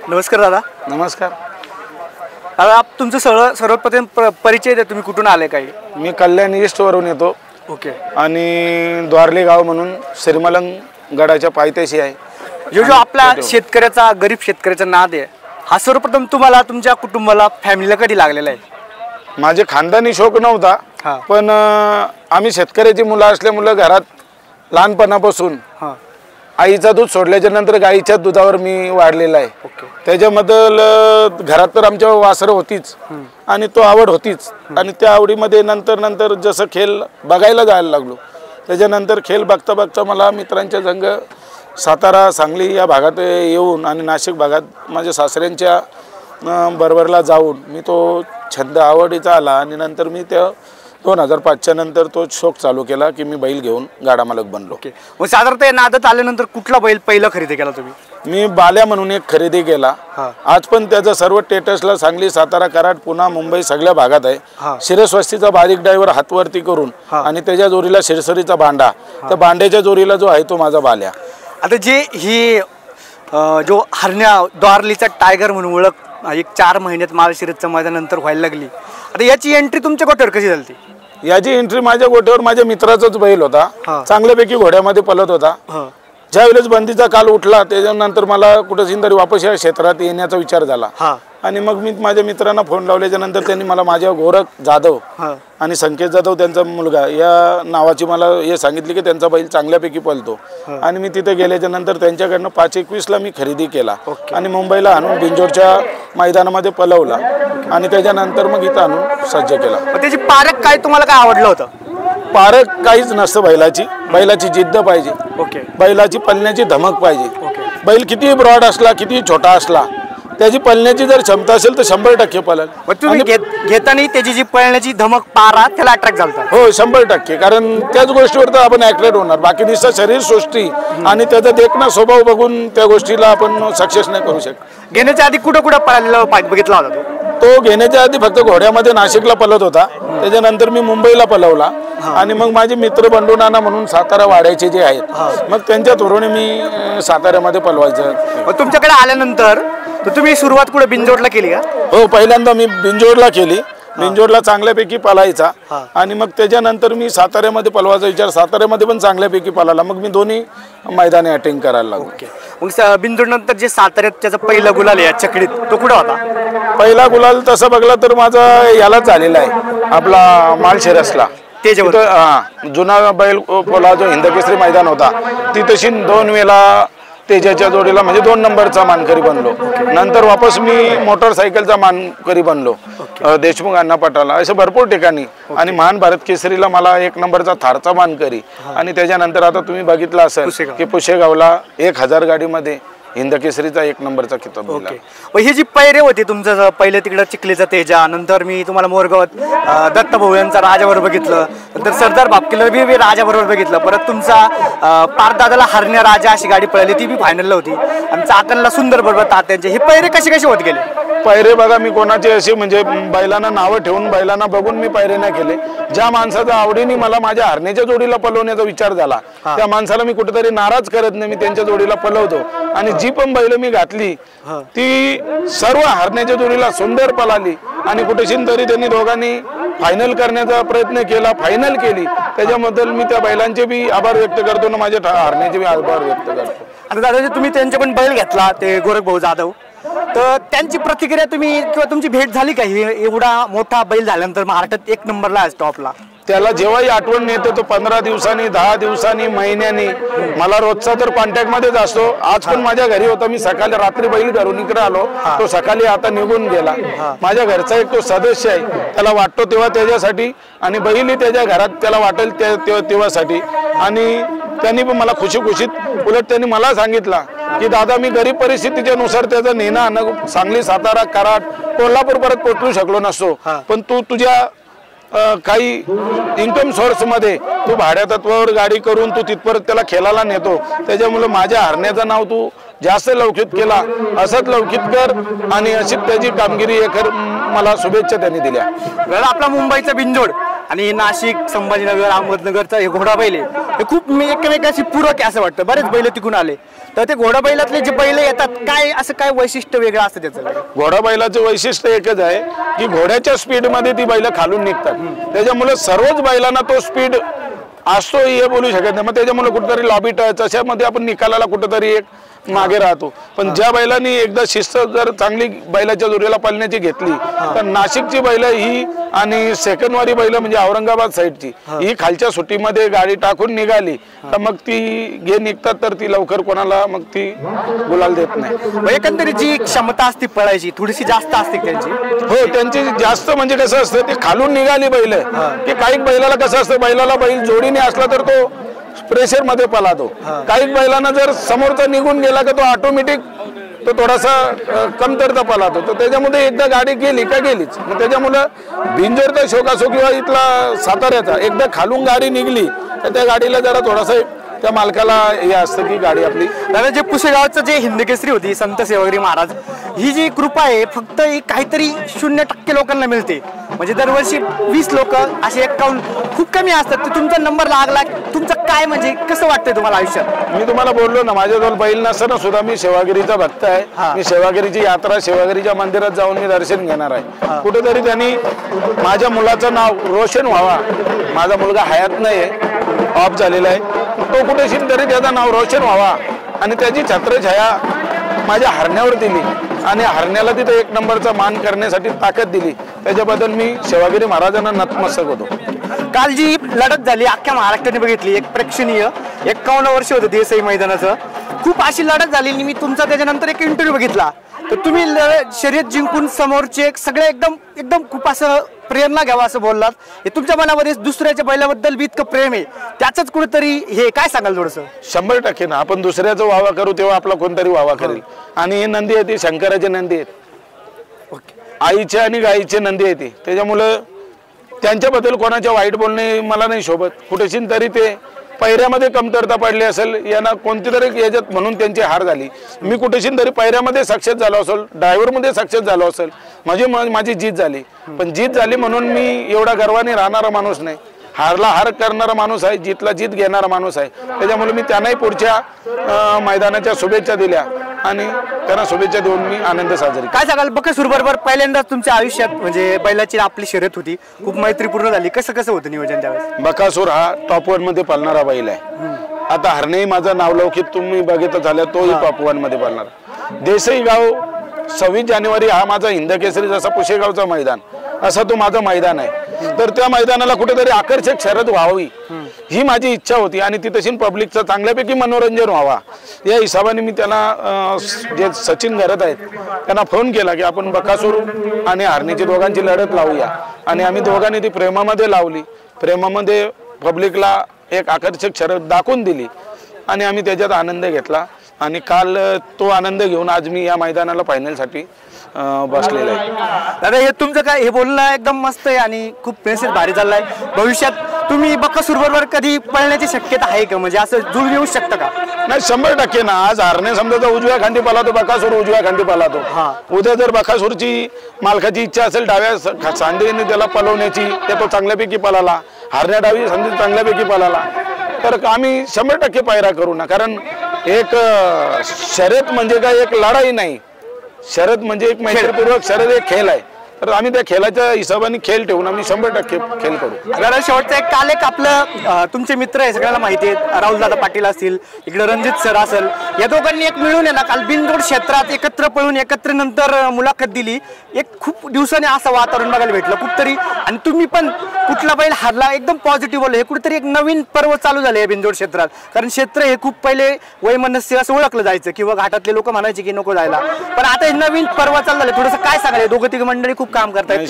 नमस्कार दादा. नमस्कार. दादा तुमचं सर्वप्रथम परिचय द्या, तुम्ही कुठून आले काही? मी कल्याण ईस्ट वरून येतो. ओके. आणि द्वारली गाव म्हणून श्रीमलंग गडाच्या पायथ्याशी आहे. जो आपला शेतकऱ्याचा, गरीब शेतकऱ्याचा नाद आहे, हा सर्वप्रथम तुम्हाला, तुमच्या कुटुंबाला, फॅमिलीला कधी लागलेला आहे? माझे खानदानी शौक नव्हता, पण आम्ही शेतकऱ्याची मुलं असल्यामुळे घरात लहानपणापासून आईचा दूध सोडल्याच्या नंतर गाईच्या दुधावर मी वाढलेला आहे. त्याच्याबद्दल घरात तर आमच्या वासरं होतीच आणि तो आवड होतीच. आणि त्या आवडीमध्ये नंतर जसं खेळ बघायला जायला लागलो, त्याच्यानंतर खेळ बघता बघता मला मित्रांच्या संग सातारा, सांगली या भागात येऊन आणि नाशिक भागात माझ्या सासऱ्यांच्या बरोबरला जाऊन मी तो छंद आवडीचा आला. आणि नंतर मी त्या 2005च्या नंतर तो शौक चालू केला की मी बैल घेऊन गाडा मालक बनलो. मग साधारणतः नादात आल्यानंतर कुठला बैल पहिला खरेदी केला तुम्ही? मी बाल्या म्हणून एक खरेदी केला. आज पण त्याचा सर्व स्टेटसला सांगली, सातारा, कराड, पुणे, मुंबई सगळ्या भागात आहे. शिरस्वस्तीचा बारीक ड्रायव्हर हातवरती करून आणि त्याच्या जोरीला शिरसरीचा भांडा, त्या भांड्याच्या जोरीला जो आहे तो माझा बाल्या. आता जे ही जो हरण्या द्वारलीचा टायगर म्हणून ओळख एक 4 महिन्यात माळशिरसच्या मैदानानंतर व्हायला लागली, आता याची एंट्री तुमच्या गोट्यावर कशी झाली? याची एंट्री माझ्या गोट्यावर माझ्या मित्राचाच बैल होता, चांगल्यापैकी घोड्यामध्ये पळत होता. ज्यावेळेस बंदीचा काल उठला त्याच्यानंतर मला कुठं तरी वापस या क्षेत्रात येण्याचा विचार झाला. आणि मग मी माझ्या मित्रांना फोन लावल्याच्या नंतर त्यांनी मला माझ्या गोरख जाधव आणि संकेत जाधव त्यांचा मुलगा या नावाची मला हे सांगितले की त्यांचा बैल चांगल्यापैकी पळतो. आणि मी तिथे गेल्याच्या नंतर त्यांच्याकडनं 521ला मी खरेदी केला आणि मुंबईला आणून बिंजोरच्या मैदानामध्ये पळवला आणि त्याच्यानंतर मग इथं आणून सज्ज केला. त्याची पारख काय, तुम्हाला काय आवडलं होतं? पारख काहीच नसतं. बैलाची जिद्द पाहिजे, बैलाची पळण्याची धमक पाहिजे. बैल कितीही ब्रॉड असला, कितीही छोटा असला, त्याची पळण्याची जर क्षमता असेल तर 100% पळेल. तुम्ही घेताना त्याची जी पळण्याची धमक, पारा त्याला अट्रॅक्ट झाला? हो, 100%. कारण त्याच गोष्टीवर तर आपण अट्रॅक्ट होणार. बाकी नुसतं शरीर सृष्टी आणि त्याचा देखणा स्वभाव बघून त्या गोष्टीला आपण सक्सेस नाही करू शकत. घेण्याच्या आधी कुठं पळालेला बघितला होता तो? घेण्याच्या आधी फक्त घोड्यामध्ये नाशिकला पळत होता, त्याच्यानंतर मी मुंबईला पळवला. आणि मग माझे मित्र बंडू नाना म्हणून सातारा वाड्याचे जे आहेत, मग त्यांच्या धोरणे मी साताऱ्यामध्ये पळवायचं. तुमच्याकडे आल्यानंतर तुम्ही सुरुवात कुठे बिंजोडला केली का? हो, पहिल्यांदा मी बिंजोडला केली. बिंजोडला चांगल्यापैकी पळायचा आणि मग त्याच्यानंतर मी साताऱ्यामध्ये पळवायचा विचार, साताऱ्यामध्ये पण चांगल्यापैकी पळाला. मग मी दोन्ही मैदाने अटेंड करायला लागलो. मग बिंजोड नंतर जे साताऱ्यात त्याचा पहिला गुलाल या चकडीत, तो कुठं होता? पहिला गुलाल तसं बघला तर माझा यालाच झालेला आहे, आपला माळशिरसला. जुना बैल पोला जो हिंदकेसरी मैदान होता, ती तशी 2 वेळा तेजाच्या जोडीला म्हणजे 2 नंबरचा मानकरी बनलो. नंतर वापस मी मोटरसायकलचा मानकरी बनलो देशमुख अण्णा पटाला, अशा भरपूर ठिकाणी. आणि महान भारत केसरीला मला 1 नंबरचा थारचा मानकरी. आणि त्याच्यानंतर आता तुम्ही बघितलं असेल की पुशेगावला 1000 गाडीमध्ये हिंदकेसरीचा 1 नंबरचा किताब दिला. हे जी पैरे होते तुमचं, पहिले तिकडं चिखलीचा तेजा, नंतर मी तुम्हाला मोरगावात दत्त भाऊ यांचा राजाबरोबर बघितलं, नंतर सरदार बापकीला बी राजाबरोबर बघितलं, परत तुमचा पारदादाला हरण्या राजा अशी गाडी पळाली, ती बी फायनलला होती, आणि चाकणला सुंदर बरोबर तात्यांचे. हे पैरे कसे होत गेले? पैरे बघा, मी कोणाचे असे म्हणजे बैलांना नावं ठेवून बैलांना बघून मी पैरे नाही केले. ज्या माणसाचा आवडीने मला माझ्या हरण्याच्या जोडीला पळवण्याचा विचार झाला, त्या माणसाला मी कुठेतरी नाराज करत नाही, मी त्यांच्या जोडीला पळवतो. आणि जी पण बैल मी घातली ती सर्व हरण्याच्या जोडीला सुंदर पळाली आणि कुठेशी तरी त्यांनी दोघांनी फायनल करण्याचा प्रयत्न केला, फायनल केली. त्याच्याबद्दल मी त्या बैलांचे बी आभार व्यक्त करतो ना माझ्या हरण्याचे बी आभार व्यक्त करतो. आता दादा, तुम्ही त्यांचे पण बैल घेतला, ते गोरख भाऊ जाधव, तर त्यांची प्रतिक्रिया तुम्ही किंवा तुमची भेट झाली का? एवढा मोठा बैल झाल्यानंतर महाराष्ट्रात 1 नंबरला आहे टॉपला, त्याला जेव्हाही आठवण येते तो 15 दिवसांनी, 10 दिवसांनी, महिन्यानी मला रोजचा तर कॉन्टॅक्ट मध्येच असतो. आज पण माझ्या घरी होता, मी सकाळी रात्री बैल घरून इकडे आलो, तो सकाळी आता निघून गेला. माझ्या घरचा एक तो सदस्य आहे, त्याला वाटतो तेव्हा त्याच्यासाठी आणि बैलही त्याच्या घरात त्याला वाटेल तेव्हासाठी. आणि त्यांनी पण मला खुशीत उलट त्यांनी मला सांगितलं की दादा, मी गरीब परिस्थितीच्या नुसार त्याचं नेणं आणणं सांगली, सातारा, कराड, कोल्हापूर परत पोहोचू शकलो नसतो, पण तू तुझ्या काही इन्कम सोर्स मध्ये तू भाड्या तत्वावर गाडी करून तू तिथपर्यंत त्याला खेळायला नेतो, त्याच्यामुळे माझ्या हरण्याचं नाव तू जास्त लौकिक केला, असंच लौकिक कर आणि अशीच त्याची कामगिरी हे कर. मला शुभेच्छा त्यांनी दिल्या. आपला मुंबईचा बिंजोड आणि नाशिक, संभाजीनगर, अहमदनगरचा हे घोडा बैल आहे हे खूप एकमेकाशी पूरक आहे असं वाटतं. बरेच बैल तिकून आले, तर ते घोडा बैलातले जे बैल येतात काय असं काय वैशिष्ट्य वेगळं असतं त्याचं? घोडा बैलाचं वैशिष्ट्य एकच आहे की घोड्याच्या स्पीडमध्ये ती बैल खालून निघतात, त्याच्यामुळे सर्वच बैलांना तो स्पीड असतो हे बोलू शकत नाही. मग त्याच्यामुळे कुठेतरी लॉबी टच अशामध्ये आपण निकालाला कुठेतरी एक मागे राहतो. पण ज्या बैलांनी एकदा शिस्त जर चांगली बैलाच्या जोरीला पाळण्याची घेतली तर नाशिकची बैल ही आणि सेकंडवारी बैल म्हणजे औरंगाबाद साईडची ही खालच्या सुट्टीमध्ये गाडी टाकून निघाली तर मग ती घे निघतात, तर ती लवकर कोणाला मग ती गुलाल देत नाही. एकंदरीत जी क्षमता असते पळायची थोडीशी जास्त असते त्यांची. हो, त्यांची जास्त म्हणजे कसं असतं ती खालून निघाली बैल की काही बैलाला कसं असतं, बैलाला बैल जोडीने असला तर तो प्रेशर मध्ये पळतो. काही बैलांना जर समोरचा निघून गेला का तो ऑटोमॅटिक तो थोडासा कमतरता पळतो, तर त्याच्यामध्ये एकदा गाडी गेली का गेलीच. मग त्याच्यामुळं बिंजोरचा शोक असो किंवा इथला साताऱ्याचा एकदा खालून गाडी निघली तर त्या गाडीला जरा थोडासा त्या मालकाला हे असतं की गाडी आपली. दादा जे पुसेगावचं जे हिंदकेसरी होती संत सेवागिरी महाराज, ही जी कृपा आहे फक्त काहीतरी 0% लोकांना मिळते. म्हणजे दरवर्षी 20 लोक असे 51 खूप कमी असतात. तर तुमचा नंबर लागला, तुमचं काय म्हणजे कसं वाटतंय तुम्हाला आयुष्यात? मी तुम्हाला बोललो ना, माझ्याजवळ बैल नसताना सुद्धा मी सेवागिरीचा भक्त आहे. मी सेवागिरीची यात्रा सेवागिरीच्या मंदिरात जाऊन मी दर्शन घेणार आहे. कुठेतरी त्यांनी माझ्या मुलाचं नाव रोशन व्हावा. माझा मुलगा हयात नाही, ऑफ झालेला आहे, तो कुठेशी तरी त्याचं नाव रोशन व्हावा आणि त्याची छत्रछाया माझ्या हरण्यावर दिली आणि हरण्याला तिथे 1 नंबरचा मान करण्यासाठी ताकद दिली. त्याच्याबद्दल मी सेवागिरी महाराजांना नतमस्तक होतो. काल जी लढत झाली अख्ख्या महाराष्ट्राने बघितली, एक प्रेक्षणीय 51 वर्ष होतं देसाई मैदानाचं, खूप अशी लढत झाली. मी तुमचा त्याच्यानंतर एक इंटरव्ह्यू बघितला, तर तुम्ही शर्यत जिंकून समोरचे सगळे एकदम खूप असं प्रेरणा घ्यावा असं बोललात. हे तुमच्या मनामध्ये दुसऱ्याच्या बैलाबद्दल बी इतकं प्रेम आहे, त्याचंच कुठेतरी हे काय सांगाल थोडंसं? 100% ना, आपण दुसऱ्याचा वावा करू तेव्हा आपला कोणतरी वावा करेल. आणि हे नंदी आहे ती शंकराचे नंदी आहेत, आईचे आणि गाईचे नंदी आहे ती. त्याच्यामुळं त्यांच्याबद्दल कोणाच्या वाईट बोलणे मला नाही शोभत. कुठेशी तरी ते पैऱ्यामध्ये कमतरता पडली असेल, यांना कोणती तरी याच्यात म्हणून त्यांची हार झाली. मी कुठेशी तरी पैऱ्यामध्ये सक्सेस झालो असेल, ड्रायव्हरमध्ये सक्सेस झालो असेल, माझी जीत झाली. पण जीत झाली म्हणून मी एवढा गर्वाने राहणारा माणूस नाही. हारला हार करणारा माणूस आहे, जीतला जीत घेणारा माणूस आहे. त्याच्यामुळे मी त्यांनाही पुढच्या मैदानाच्या शुभेच्छा दिल्या आणि त्यांना शुभेच्छा देऊन मी आनंद साजरी. काय सांगाल बकासूर बरोबर पहिल्यांदाच तुमच्या आयुष्यात म्हणजे बैलाची आपली शर्यत होती, खूप मैत्रीपूर्ण झाली, कसं होतं नियोजन त्यावेळेस? बकासूर हा टॉप 1 मध्ये पळणारा बैल आहे. आता हरणे माझं नावलौकिक तुम्ही बघितलं झालं, तोही टॉप 1 मध्ये पळणार. देसाई गाव 26 जानेवारी हा माझा हिंदकेसरी जसा पुशेगावचा मैदान असा तो माझं मैदान आहे. तर त्या मैदानाला कुठेतरी आकर्षक शर्यत व्हावी ही माझी इच्छा होती आणि ती तशी पब्लिकचं चांगल्यापैकी मनोरंजन व्हावा या हिशोबाने मी त्यांना जे सचिन घरत आहेत त्यांना फोन केला की आपण बकासूर आणि हरणीची दोघांची लढत लावूया. आणि आम्ही दोघांनी ती प्रेमामध्ये लावली. प्रेमामध्ये पब्लिकला एक आकर्षक शर्यत दाखवून दिली आणि आम्ही त्याच्यात आनंद घेतला. आणि काल तो आनंद घेऊन आज मी या मैदानाला फायनलसाठी बसलेला आहे. दादा हे तुमचं काय हे बोलणं एकदम मस्त आहे आणि खूप मेसेज भारी चाललाय. भविष्यात तुम्ही बकासूर बरोबर कधी पळण्याची शक्यता आहे का? म्हणजे असं जुळून येऊ शकतं का? नाही, 100% ना. आज हरणे समजा उजव्या खांदी पळातो, बकासूर उजव्या खांदी पळातो. उद्या जर बकासूरची मालकाची इच्छा असेल डाव्या सांधीने त्याला पळवण्याची, तर तो चांगल्यापैकी पळाला, हरण्या डावी सांधी चांगल्यापैकी पळाला, तर आम्ही 100% पायरा करू ना. कारण एक शर्यत म्हणजे काय एक लढाई नाही, शर्यत म्हणजे एक मैत्रीपूर्वक शर्यत एक खेळ आहे. तर आम्ही त्या खेळाच्या हिशोबाने खेळ ठेवून आम्ही 100% खेळ करू. शेवटचा एक काल एक आपलं तुमचे मित्र आहे सगळ्यांना माहिती आहे, राहुलदादा पाटील असतील, इकडे रणजित सर असेल, या दोघांनी एक मिळून आहे ना काल बिनजोड क्षेत्रात एकत्र पळून एकत्र नंतर मुलाखत दिली. एक खूप दिवसाने असं वातावरण बघायला भेटलं खूप तरी. आणि तुम्ही पण कुठला बैल हारला एकदम पॉझिटिव्ह बोलले. हे कुठेतरी एक नवीन पर्व चालू झाले बिनजोड क्षेत्रात. कारण क्षेत्र हे खूप पहिले वैमनस्य असं ओळखलं जायचं किंवा घाटातले लोक म्हणायचे की नको जायला, पण आता हे नवीन पर्व चालू झाले. थोडंसं काय सांगाल? दोघं तिघ मंडळी खूप काम करतायत.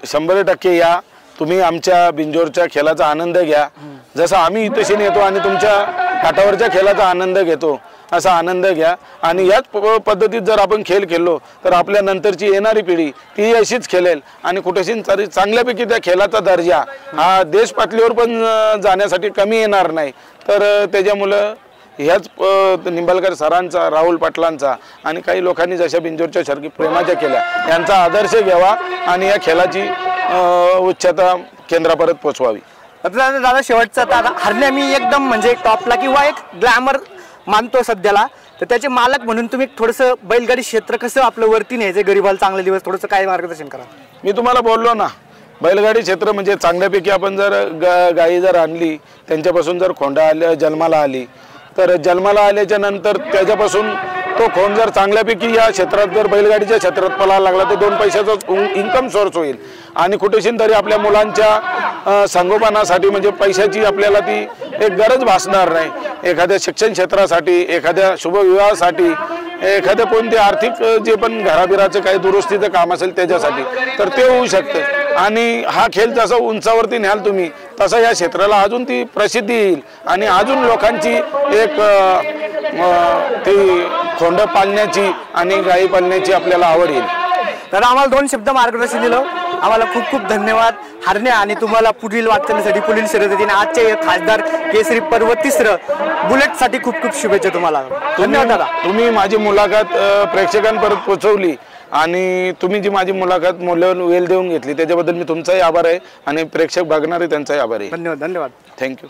100% या तुम्ही आमच्या बिंजोरच्या खेळाचा आनंद घ्या. जसं आम्ही इथेशी येतो आणि तुमच्या घाटावरच्या खेळाचा आनंद घेतो असा आनंद घ्या. आणि याच पद्धतीत जर आपण खेळ खेळलो तर आपल्या नंतरची येणारी पिढी ती अशीच खेळेल आणि कुठेशी तरी चांगल्यापैकी त्या खेळाचा दर्जा हा देश पातळीवर पण जाण्यासाठी कमी येणार नाही. तर त्याच्यामुळं ह्याच निंबाळकर सरांचा, राहुल पाटलांचा आणि काही लोकांनी जशा बिंजोरच्या शर्यती प्रेमाच्या केल्या यांचा आदर्श घ्यावा आणि या खेळाची उच्चता केंद्रापर्यंत पोचवावी. दादा शेवटचा आता हरण्या मी एकदम म्हणजे टॉपला किंवा एक ग्लॅमर मानतो सध्याला, तर त्याचे मालक म्हणून तुम्ही थोडंसं बैलगाडी क्षेत्र कसं आपलं वरती न्यायचं गरीबाला चांगले दिवस थोडंसं काय मार्गदर्शन करा. मी तुम्हाला बोललो ना, बैलगाडी क्षेत्र म्हणजे चांगल्यापैकी आपण जर गाई जर आणली, त्यांच्यापासून जर खोंडा आल्या जन्माला आली, तर जन्माला आल्याच्या नंतर त्याच्यापासून तो खोंड जर चांगल्यापैकी या क्षेत्रात जर बैलगाडीच्या क्षेत्रात पळायला लागला तर 2 पैशाचा इन्कम सोर्स होईल आणि कुठेशीन तरी आपल्या मुलांच्या संगोपनासाठी म्हणजे पैशाची आपल्याला ती एक गरज भासणार नाही. एखाद्या शिक्षण क्षेत्रासाठी, एखाद्या शुभविवाहासाठी, एखाद्या कोणते आर्थिक जे पण घराबिराचं काही दुरुस्तीचं काम असेल त्याच्यासाठी तर ते होऊ शकतं. आणि हा खेळ जसा उंचावरती न्याल तुम्ही तसा या क्षेत्राला अजून ती प्रसिद्धी येईल आणि अजून लोकांची एक ती खोंड पाळण्याची आणि गाई पाळण्याची आपल्याला आवड येईल. तर आम्हाला 2 शब्द मार्गदर्शन दिलं, आम्हाला खूप खूप धन्यवाद हरण्या. आणि तुम्हाला पुढील वाटचालीसाठी पुढील शर्यतीने आजचे खासदार केसरी पर्व 3 बुलेटसाठी खूप खूप शुभेच्छा तुम्हाला. धन्यवाद दादा. तुम्ही माझी मुलाखत प्रेक्षकांपर्यंत पोहोचवली आणि तुम्ही जी माझी मुलाखत मौल्यवान वेळ देऊन घेतली त्याच्याबद्दल मी तुमचाही आभार आहे आणि प्रेक्षक बघणारे त्यांचाही आभार आहे. धन्यवाद. थँक्यू.